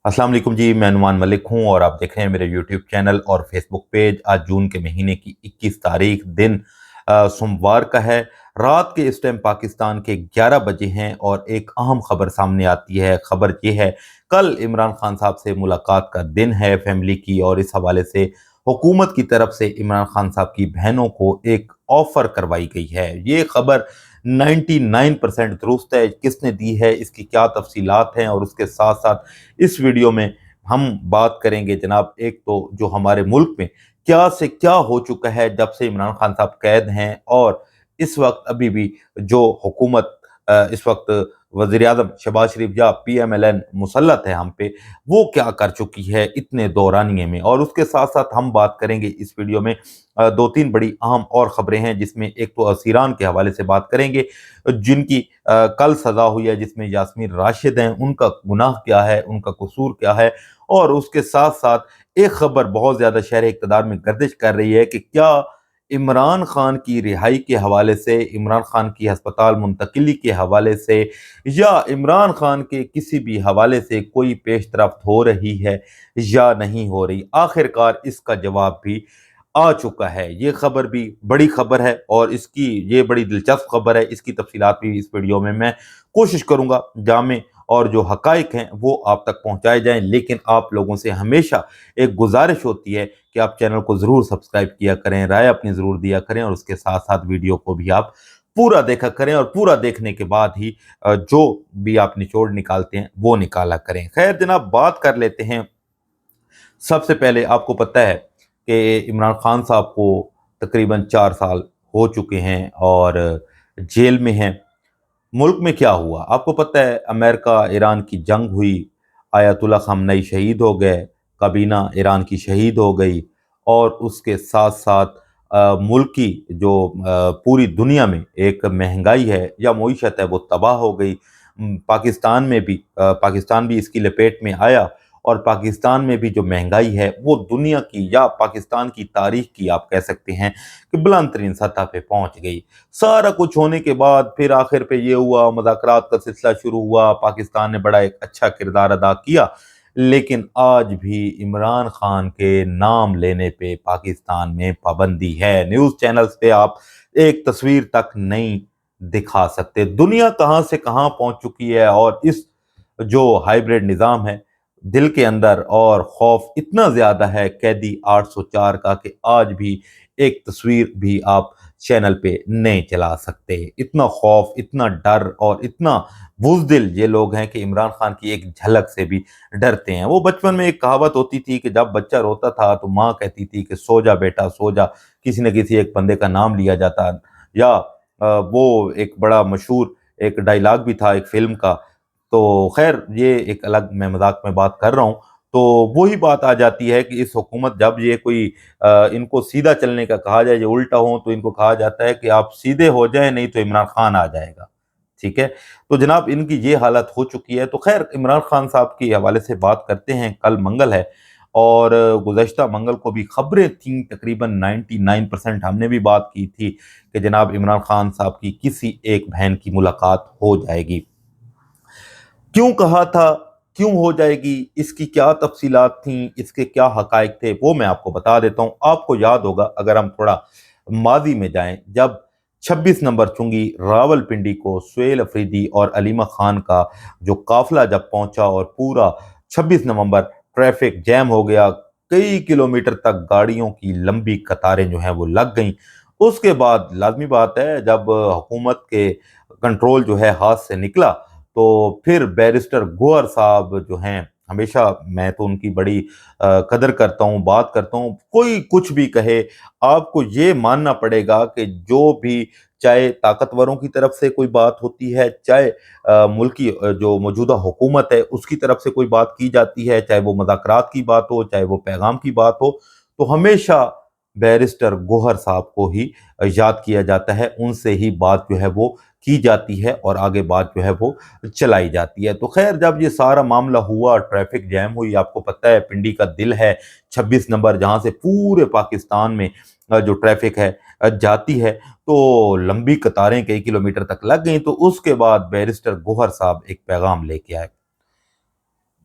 अस्सलाम वालेकुम जी, मैं नुमान मलिक हूँ और आप देख रहे हैं मेरे यूट्यूब चैनल और फेसबुक पेज। आज जून के महीने की 21 तारीख दिन सोमवार का है। रात के इस टाइम पाकिस्तान के 11 बजे हैं और एक अहम खबर सामने आती है। खबर ये है, कल इमरान खान साहब से मुलाकात का दिन है फैमिली की, और इस हवाले से हुकूमत की तरफ से इमरान खान साहब की बहनों को एक ऑफ़र करवाई गई है। ये खबर 99% दुरुस्त है। किसने दी है, इसकी क्या तफसीलात हैं, और उसके साथ साथ इस वीडियो में हम बात करेंगे जनाब, एक तो जो हमारे मुल्क में क्या से क्या हो चुका है जब से इमरान खान साहब कैद हैं, और इस वक्त अभी भी जो हुकूमत इस वक्त वज़ीर आज़म शहबाज शरीफ या PMLN मुसल्लत है हम पे, वो क्या कर चुकी है इतने दौरानिए में। और उसके साथ साथ हम बात करेंगे इस वीडियो में दो तीन बड़ी अहम और ख़बरें हैं, जिसमें एक तो असीरान के हवाले से बात करेंगे जिनकी कल सज़ा हुई है, जिसमें यास्मीन राशिद हैं, उनका गुनाह क्या है, उनका कसूर क्या है। और उसके साथ साथ एक खबर बहुत ज़्यादा शहर इक़्तिदार में गर्दिश कर रही है कि क्या इमरान खान की रिहाई के हवाले से, इमरान खान की हस्पताल मुंतकिली के हवाले से, या इमरान खान के किसी भी हवाले से कोई पेशरफ्त हो रही है या नहीं हो रही। आखिरकार इसका जवाब भी आ चुका है। ये खबर भी बड़ी खबर है और इसकी ये बड़ी दिलचस्प खबर है। इसकी तफसीलात भी इस वीडियो में मैं कोशिश करूंगा जामे और जो हकाइक हैं वो आप तक पहुंचाए जाएं। लेकिन आप लोगों से हमेशा एक गुजारिश होती है कि आप चैनल को ज़रूर सब्सक्राइब किया करें, राय अपनी ज़रूर दिया करें, और उसके साथ साथ वीडियो को भी आप पूरा देखा करें, और पूरा देखने के बाद ही जो भी आप निचोड़ निकालते हैं वो निकाला करें। खैर जनाब, बात कर लेते हैं। सबसे पहले आपको पता है कि इमरान खान साहब को तकरीबन 4 साल हो चुके हैं और जेल में हैं। मुल्क में क्या हुआ आपको पता है, अमेरिका ईरान की जंग हुई, आयतुल्ला खamenei शहीद हो गए, काबीना ईरान की शहीद हो गई, और उसके साथ साथ मुल्क की जो पूरी दुनिया में एक महंगाई है या मईशत है वो तबाह हो गई। पाकिस्तान में भी पाकिस्तान भी इसकी लपेट में आया, और पाकिस्तान में भी जो महंगाई है वो दुनिया की या पाकिस्तान की तारीख की आप कह सकते हैं कि बुलंद तरीन सतह पे पहुंच गई। सारा कुछ होने के बाद फिर आखिर पे ये हुआ, मुज़ाकरात का सिलसिला शुरू हुआ, पाकिस्तान ने बड़ा एक अच्छा किरदार अदा किया। लेकिन आज भी इमरान खान के नाम लेने पे पाकिस्तान में पाबंदी है। न्यूज़ चैनल्स पे आप एक तस्वीर तक नहीं दिखा सकते। दुनिया कहाँ से कहाँ पहुंच चुकी है, और इस जो हाइब्रिड निज़ाम है दिल के अंदर, और खौफ इतना ज़्यादा है कैदी 804 का कि आज भी एक तस्वीर भी आप चैनल पे नहीं चला सकते। इतना खौफ, इतना डर और इतना बुज़दिल ये लोग हैं कि इमरान खान की एक झलक से भी डरते हैं। वो बचपन में एक कहावत होती थी कि जब बच्चा रोता था तो माँ कहती थी कि सो जा बेटा सो जा, किसी न किसी एक बंदे का नाम लिया जाता। या वो एक बड़ा मशहूर एक डायलॉग भी था एक फ़िल्म का। तो खैर ये एक अलग मैं मज़ाक में बात कर रहा हूँ। तो वही बात आ जाती है कि इस हुकूमत जब ये कोई इनको सीधा चलने का कहा जाए, ये उल्टा हो, तो इनको कहा जाता है कि आप सीधे हो जाएँ नहीं तो इमरान खान आ जाएगा। ठीक है? तो जनाब इनकी ये हालत हो चुकी है। तो खैर इमरान खान साहब के हवाले से बात करते हैं। कल मंगल है और गुज़श्ता मंगल को भी खबरें थीं तकरीबन 99% हमने भी बात की थी कि जनाब इमरान खान साहब की किसी एक बहन की मुलाकात हो जाएगी। क्यों कहा था, क्यों हो जाएगी, इसकी क्या तफसीलात थीं, इसके क्या हकायक थे, वो मैं आपको बता देता हूँ। आपको याद होगा अगर हम थोड़ा माजी में जाएं, जब 26 नंबर चुंगी रावलपिंडी को सुहेल अफरीदी और अलीमा खान का जो काफिला जब पहुंचा और पूरा 26 नवंबर ट्रैफिक जैम हो गया, कई किलोमीटर तक गाड़ियों की लंबी कतारें जो हैं वो लग गईं। उसके बाद लाजमी बात है जब हुकूमत के कंट्रोल जो है हाथ से निकला, तो फिर बैरिस्टर गोहर साहब जो हैं, हमेशा मैं तो उनकी बड़ी कदर करता हूँ, बात करता हूँ। कोई कुछ भी कहे, आपको ये मानना पड़ेगा कि जो भी, चाहे ताकतवरों की तरफ से कोई बात होती है, चाहे मुल्क की जो मौजूदा हुकूमत है उसकी तरफ से कोई बात की जाती है, चाहे वो मुज़ाकरात की बात हो, चाहे वो पैगाम की बात हो, तो हमेशा बैरिस्टर गोहर साहब को ही याद किया जाता है। उनसे ही बात जो है वो की जाती है और आगे बात जो है वो चलाई जाती है। तो खैर जब ये सारा मामला हुआ, ट्रैफिक जैम हुई, आपको पता है पिंडी का दिल है 26 नंबर, जहाँ से पूरे पाकिस्तान में जो ट्रैफिक है जाती है, तो लंबी कतारें कई किलोमीटर तक लग गई। तो उसके बाद बैरिस्टर गोहर साहब एक पैगाम लेके आए।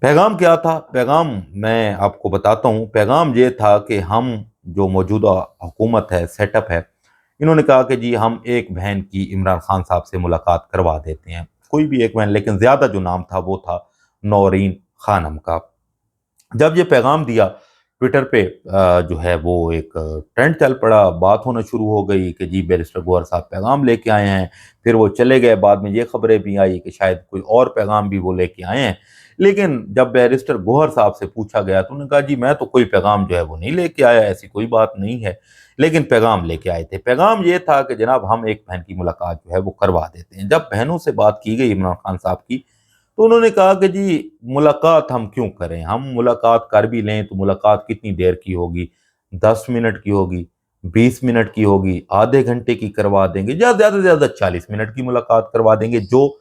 पैगाम क्या था? पैगाम मैं आपको बताता हूँ। पैगाम ये था कि हम जो मौजूदा हुकूमत है, सेटअप है, इन्होंने कहा कि जी हम एक बहन की इमरान खान साहब से मुलाकात करवा देते हैं। कोई भी एक बहन, लेकिन ज़्यादा जो नाम था वो था नौरीन खानम का। जब ये पैगाम दिया ट्विटर पे जो है वो एक ट्रेंड चल पड़ा, बात होना शुरू हो गई कि जी बैरिस्टर गौहर साहब पैगाम लेके आए हैं। फिर वो चले गए, बाद में ये खबरें भी आई कि शायद कोई और पैगाम भी वो लेके आए हैं। लेकिन जब बैरिस्टर गौहर साहब से पूछा गया तो उन्होंने कहा जी मैं तो कोई पैगाम जो है वो नहीं लेके आया, ऐसी कोई बात नहीं है। लेकिन पैगाम लेके आए थे। पैगाम ये था कि जनाब हम एक बहन की मुलाकात जो है वो करवा देते हैं। जब बहनों से बात की गई इमरान खान साहब की, तो उन्होंने कहा कि जी मुलाकात हम क्यों करें, हम मुलाकात कर भी लें तो मुलाकात कितनी देर की होगी, 10 मिनट की होगी, 20 मिनट की होगी, आधे घंटे की करवा देंगे, या ज़्यादा से ज़्यादा 40 मिनट की मुलाकात करवा देंगे, जो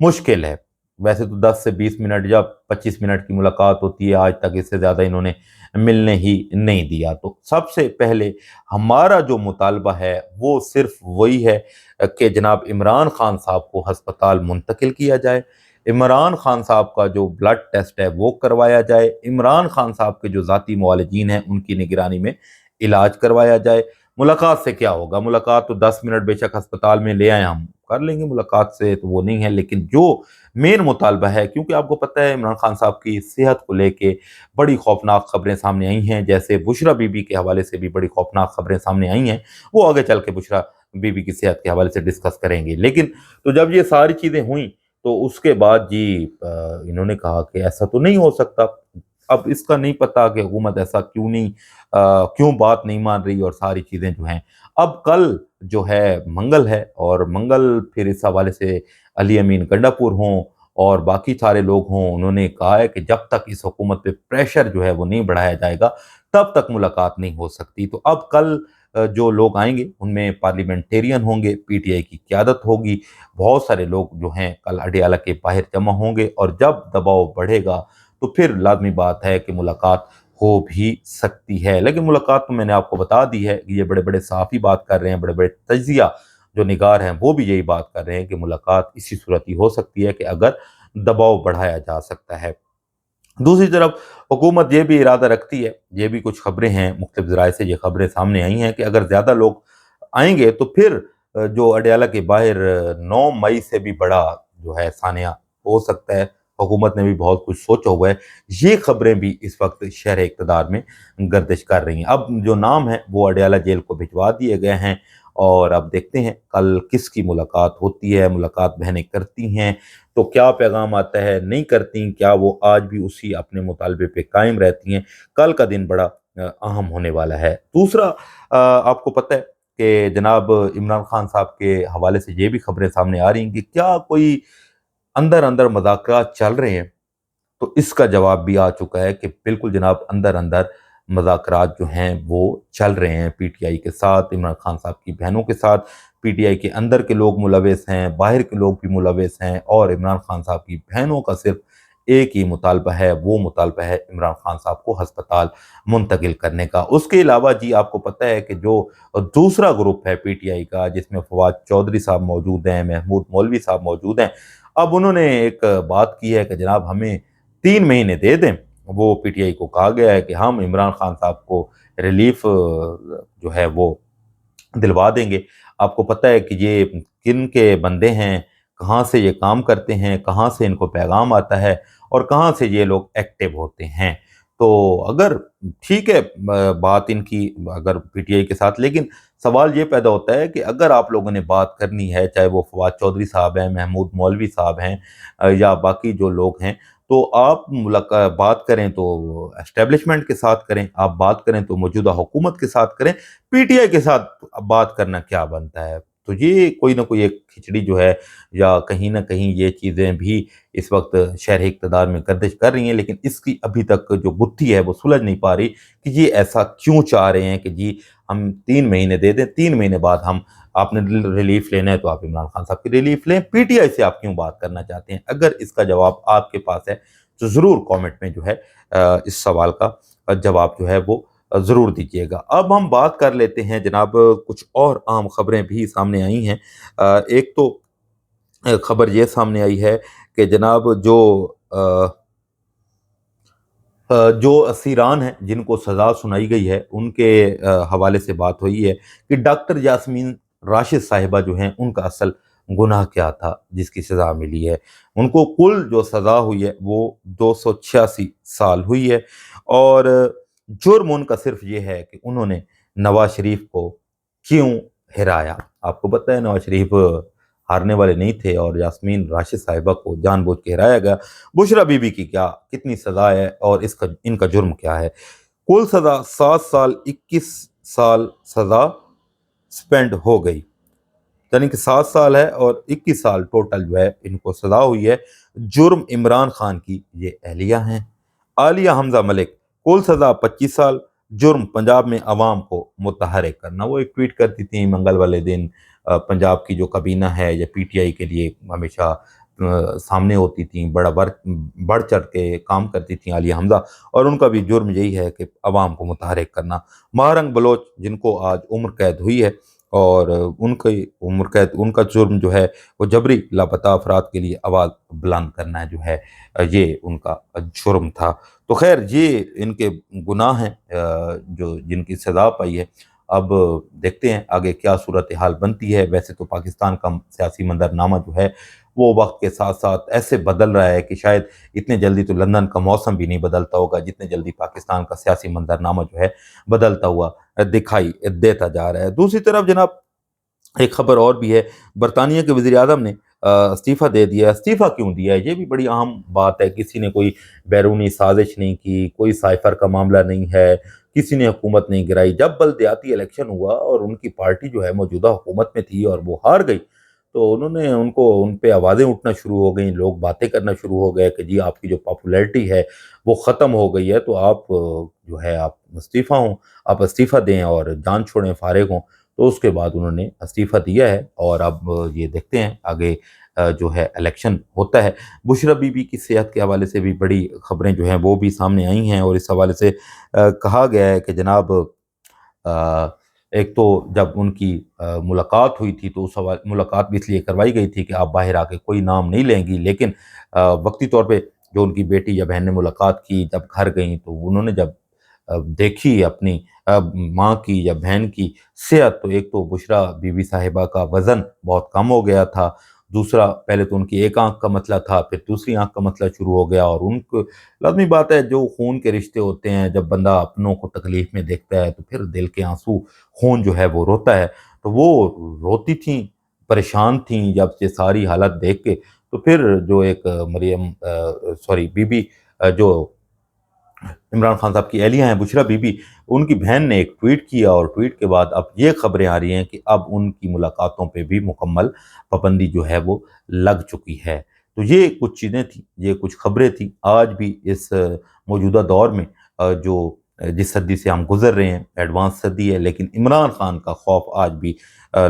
मुश्किल है। वैसे तो 10 से 20 मिनट या 25 मिनट की मुलाकात होती है, आज तक इससे ज़्यादा इन्होंने मिलने ही नहीं दिया। तो सबसे पहले हमारा जो मुतालबा है वो सिर्फ वही है कि जनाब इमरान खान साहब को हस्पताल मुंतकिल किया जाए, इमरान खान साहब का जो ब्लड टेस्ट है वो करवाया जाए, इमरान खान साहब के जो ज़ाती मुआलिजीन हैं उनकी निगरानी में इलाज करवाया जाए। मुलाकात से क्या होगा? मुलाकात तो 10 मिनट बेशक अस्पताल में ले आए हम कर लेंगे, मुलाकात से तो वो नहीं है। लेकिन जो मेन मुतालबा है, क्योंकि आपको पता है इमरान खान साहब की सेहत को लेके बड़ी खौफनाक खबरें सामने आई हैं, जैसे बुशरा बीबी के हवाले से भी बड़ी खौफनाक खबरें सामने आई हैं। वो आगे चल के बुशरा बीबी की सेहत के हवाले से डिस्कस करेंगे। लेकिन तो जब ये सारी चीज़ें हुई तो उसके बाद जी इन्होंने कहा कि ऐसा तो नहीं हो सकता। अब इसका नहीं पता कि हुकूमत ऐसा क्यों नहीं क्यों बात नहीं मान रही और सारी चीज़ें जो हैं। अब कल जो है मंगल है, और मंगल फिर इस हवाले से अली अमीन गंडापुर हों और बाकी सारे लोग हों, उन्होंने कहा है कि जब तक इस हुकूमत पे प्रेशर जो है वो नहीं बढ़ाया जाएगा तब तक मुलाकात नहीं हो सकती। तो अब कल जो लोग आएंगे उनमें पार्लियामेंटेरियन होंगे, पीटीआई की क़यादत होगी, बहुत सारे लोग जो हैं कल अडियाला के बाहर जमा होंगे, और जब दबाव बढ़ेगा तो फिर लाजमी बात है कि मुलाकात हो भी सकती है। लेकिन मुलाकात तो मैंने आपको बता दी है कि ये बड़े-बड़े सहाफ़ी बात कर रहे हैं, बड़े-बड़े तज्ज़िया जो निगार हैं वो भी यही बात कर रहे हैं कि मुलाकात इसी सूरत ही हो सकती है कि अगर दबाव बढ़ाया जा सकता है। दूसरी तरफ हुकूमत ये भी इरादा रखती है, ये भी कुछ खबरें हैं, मुख्तलिफ ज़राए से ये खबरें सामने आई हैं कि अगर ज़्यादा लोग आएँगे तो फिर जो अडयाला के बाहर 9 मई से भी बड़ा जो है सानिया हो सकता है। हुकूमत ने भी बहुत कुछ सोचा हुआ है। ये खबरें भी इस वक्त शहर इक़्तिदार में गर्दिश कर रही हैं। अब जो नाम है वो अडयाला जेल को भिजवा दिए गए हैं, और अब देखते हैं कल किसकी मुलाकात होती है, मुलाकात बहनें करती हैं तो क्या पैगाम आता है, नहीं करती, क्या वो आज भी उसी अपने मुतालबे पे कायम रहती हैं। कल का दिन बड़ा अहम होने वाला है। दूसरा आपको पता है कि जनाब इमरान खान साहब के हवाले से ये भी खबरें सामने आ रही हैं कि क्या कोई अंदर-अंदर मुज़ाकरात चल रहे हैं? तो इसका जवाब भी आ चुका है कि बिल्कुल जनाब अंदर-अंदर मुज़ाकरात जो हैं वो चल रहे हैं पीटीआई के साथ, इमरान खान साहब की बहनों के साथ। पीटीआई के अंदर के लोग मुलविस हैं, बाहर के लोग भी मुलविस हैं, और इमरान खान साहब की बहनों का सिर्फ एक ही मुतालबा है, वो मुतालबा है इमरान खान साहब को अस्पताल मुंतकिल करने का। उसके अलावा जी आपको पता है कि जो दूसरा ग्रुप है पीटीआई का, जिसमें फवाद चौधरी साहब मौजूद हैं, महमूद मौलवी साहब मौजूद हैं, अब उन्होंने एक बात की है कि जनाब हमें 3 महीने दे दें। वो पीटीआई को कहा गया है कि हम इमरान खान साहब को रिलीफ जो है वो दिलवा देंगे। आपको पता है कि ये किन के बंदे हैं, कहाँ से ये काम करते हैं, कहाँ से इनको पैगाम आता है और कहाँ से ये लोग एक्टिव होते हैं। तो अगर ठीक है बात इनकी अगर पीटीआई के साथ, लेकिन सवाल ये पैदा होता है कि अगर आप लोगों ने बात करनी है, चाहे वो फवाद चौधरी साहब हैं, महमूद मौलवी साहब हैं या बाकी जो लोग हैं, तो आप बात करें तो एस्टेब्लिशमेंट के साथ करें, आप बात करें तो मौजूदा हुकूमत के साथ करें। पीटीआई के साथ अब बात करना क्या बनता है? तो ये कोई ना कोई एक खिचड़ी जो है, या कहीं न कहीं ये चीज़ें भी इस वक़्त शहर इक़्तिदार में गर्दिश कर रही हैं, लेकिन इसकी अभी तक जो गुत्थी है वो सुलझ नहीं पा रही कि ये ऐसा क्यों चाह रहे हैं कि जी हम 3 महीने दे दें, 3 महीने बाद हम आपने रिलीफ़ लेना है तो आप इमरान खान साहब की रिलीफ़ लें, पीटीआई से आप क्यों बात करना चाहते हैं? अगर इसका जवाब आपके पास है तो ज़रूर कमेंट में जो है इस सवाल का जवाब जो है वो ज़रूर दीजिएगा। अब हम बात कर लेते हैं जनाब, कुछ और अहम खबरें भी सामने आई हैं। एक तो खबर ये सामने आई है कि जनाब जो جو اسیران ہیں جن کو سزا سنائی گئی ہے ان کے حوالے سے بات ہوئی ہے کہ ڈاکٹر یاسمین راشد صاحبہ جو ہیں ان کا اصل گناہ کیا تھا جس کی سزا ملی ہے۔ ان کو کل جو سزا ہوئی ہے وہ 286 سال ہوئی ہے، اور جرم ان کا صرف یہ ہے کہ انہوں نے نواز شریف کو کیوں ہرایا۔ آپ کو پتہ ہے نواز شریف ہارنے والے نہیں تھے اور یاسمین راشد صاحبہ کو جان بوجھ کے ہرایا گیا۔ بشرا بی بی کی کتنی سزا ہے اور ان کا جرم کیا ہے؟ کل سزا 7 سال 21 سال سزا سپینڈ ہو گئی، یعنی کہ 7 سال ہے اور 21 سال ٹوٹل جو ہے ان کو سزا ہوئی ہے۔ جرم عمران خان کی یہ اہلیہ ہیں، عالیہ حمزہ ملک، کل سزا 25 سال، جرم پنجاب میں عوام کو متحرک کرنا۔ وہ ایک ٹویٹ کرتی تھیں منگل والے دن، پنجاب کی جو کابینہ ہے یا پی ٹی آئی کے لیے ہمیشہ سامنے ہوتی تھیں، بڑھ چڑھ کے کام کرتی تھیں عالیہ حمزہ، اور ان کا بھی جرم یہی ہے کہ عوام کو متحرک کرنا۔ مہارنگ بلوچ جن کو آج عمر قید ہوئی ہے، اور ان کا جرم جو ہے وہ جبری لاپتہ افراد کے لیے آواز بلند کرنا جو ہے یہ ان کا جرم تھا۔ تو خیر یہ ان کے گناہ ہیں جن کی سزا پائی ہے۔ اب دیکھتے ہیں آگے کیا صورتحال بنتی ہے۔ ویسے تو پاکستان کا سیاسی منظرنامہ جو ہے وہ وقت کے ساتھ ساتھ ایسے بدل رہا ہے کہ شاید اتنے جلدی تو لندن کا موسم بھی نہیں بدلتا ہوگا جتنے جلدی پاکستان کا سیاسی منظرنامہ جو ہے بدلتا ہوا دکھائی دیتا جا رہا ہے۔ دوسری طرف جناب ایک خبر اور بھی ہے، برطانیہ کے وزیر اعظم نے استعفیٰ دے دیا۔ استعفیٰ کیوں دیا ہے یہ بھی بڑی اہم بات ہے۔ کسی نے کوئی بیرونی سازش نہیں کی، کوئی سائفر کا معاملہ نہیں ہے، کسی نے حکومت نہیں گرائی۔ جب بلدیاتی الیکشن ہوا اور ان کی پارٹی جو ہے موجودہ حکومت میں تھی اور وہ ہار گئی، تو انہوں نے ان پہ آوازیں اٹھنا شروع ہو گئیں، لوگ باتیں کرنا شروع ہو گئے کہ جی آپ کی جو پاپولیرٹی ہے وہ ختم ہو گئی ہے، تو آپ جو ہے آپ آپ استعفیٰ دیں اور جان چھوڑیں، فارغ ہوں۔ تو اس کے بعد انہوں نے استعفیٰ دیا ہے، اور اب یہ دیکھتے ہیں آگے جو ہے الیکشن ہوتا ہے۔ بشرا بی بی کی صحت کے حوالے سے بھی بڑی خبریں جو ہیں وہ بھی سامنے آئی ہیں، اور اس حوالے سے کہا گیا ہے کہ جناب ایک تو جب ان کی ملاقات ہوئی تھی تو ملاقات بھی اس لیے کروائی گئی تھی کہ آپ باہر آ کے کوئی نام نہیں لیں گی، لیکن وقتی طور پہ جو ان کی بیٹی یا بہن نے ملاقات کی، جب گھر گئیں تو انہوں نے جب دیکھی اپنی ماں کی یا بہن کی صحت، تو ایک تو بشرا بی بی صاحبہ کا وزن بہت کم ہو گیا تھا، دوسرا پہلے تو ان کی ایک آنکھ کا مسئلہ تھا، پھر دوسری آنکھ کا مسئلہ شروع ہو گیا، اور ان کو لازمی بات ہے جو خون کے رشتے ہوتے ہیں، جب بندہ اپنوں کو تکلیف میں دیکھتا ہے تو پھر دل کے آنسو، خون جو ہے وہ روتا ہے، تو وہ روتی تھیں، پریشان تھیں جب یہ ساری حالت دیکھ کے۔ تو پھر جو ایک بی بی جو عمران خان صاحب کی اہلیہ ہیں بشرا بی بی، ان کی بہن نے ایک ٹویٹ کیا، اور ٹویٹ کے بعد اب یہ خبریں آ رہی ہیں کہ اب ان کی ملاقاتوں پہ بھی مکمل پابندی جو ہے وہ لگ چکی ہے۔ تو یہ کچھ چیزیں تھیں، یہ کچھ خبریں تھیں۔ آج بھی اس موجودہ دور میں جس صدی سے ہم گزر رہے ہیں ایڈوانس صدی ہے، لیکن عمران خان کا خوف آج بھی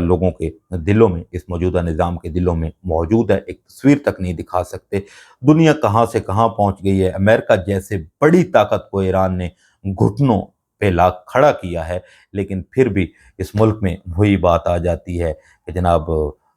لوگوں کے دلوں میں، اس موجودہ نظام کے دلوں میں موجود ہے۔ ایک تصویر تک نہیں دکھا سکتے۔ دنیا کہاں سے کہاں پہنچ گئی ہے، امریکہ جیسے بڑی طاقت کو ایران نے گھٹنوں پہ لا کھڑا کیا ہے، لیکن پھر بھی اس ملک میں وہی بات آ جاتی ہے کہ جناب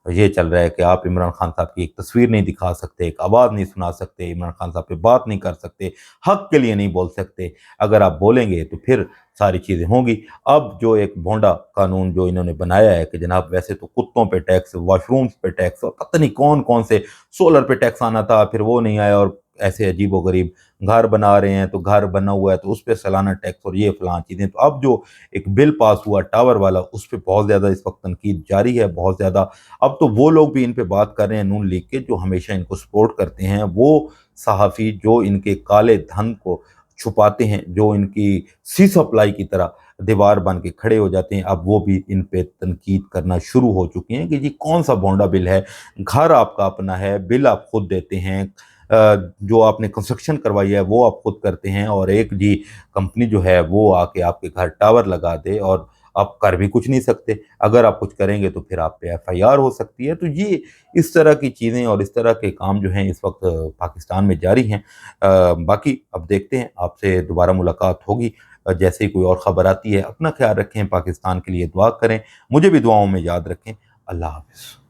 یہ چل رہا ہے کہ آپ عمران خان صاحب کی ایک تصویر نہیں دکھا سکتے، ایک آواز نہیں سنا سکتے، عمران خان صاحب پہ بات نہیں کر سکتے، حق کے لیے نہیں بول سکتے۔ اگر آپ بولیں گے تو پھر ساری چیزیں ہوں گی۔ اب جو ایک بھونڈا قانون جو انہوں نے بنایا ہے کہ جناب ویسے تو کتوں پہ ٹیکس، واش رومز پہ ٹیکس، اور پتہ نہیں کون کون سے، سولر پہ ٹیکس آنا تھا پھر وہ نہیں آیا، اور ایسے عجیب و غریب گھر بنا رہے ہیں تو گھر بنا ہوا ہے تو اس پہ سالانہ ٹیکس اور یہ فلاں چیزیں۔ تو اب جو ایک بل پاس ہوا ٹاور والا، اس پہ بہت زیادہ اس وقت تنقید جاری ہے، بہت زیادہ۔ اب تو وہ لوگ بھی ان پہ بات کر رہے ہیں نون لیگ کے، جو ہمیشہ ان کو سپورٹ کرتے ہیں، وہ صحافی جو ان کے کالے دھن کو چھپاتے ہیں، جو ان کی سی سپلائی کی طرح دیوار بن کے کھڑے ہو جاتے ہیں، اب وہ بھی ان پہ تنقید کرنا شروع ہو چکے ہیں کہ جی کون سا بھونڈا بل ہے، گھر آپ کا اپنا ہے، بل آپ خود دیتے ہیں، جو آپ نے کنسٹرکشن کروائی ہے وہ آپ خود کرتے ہیں، اور ایک جی کمپنی جو ہے وہ آ کے آپ کے گھر ٹاور لگا دے، اور آپ کر بھی کچھ نہیں سکتے۔ اگر آپ کچھ کریں گے تو پھر آپ پہ ایف آئی آر ہو سکتی ہے۔ تو یہ اس طرح کی چیزیں اور اس طرح کے کام جو ہیں اس وقت پاکستان میں جاری ہیں۔ باقی اب دیکھتے ہیں، آپ سے دوبارہ ملاقات ہوگی جیسے ہی کوئی اور خبر آتی ہے۔ اپنا خیال رکھیں، پاکستان کے لیے دعا کریں، مجھے بھی دعاؤں میں یاد رکھیں۔ اللہ حافظ۔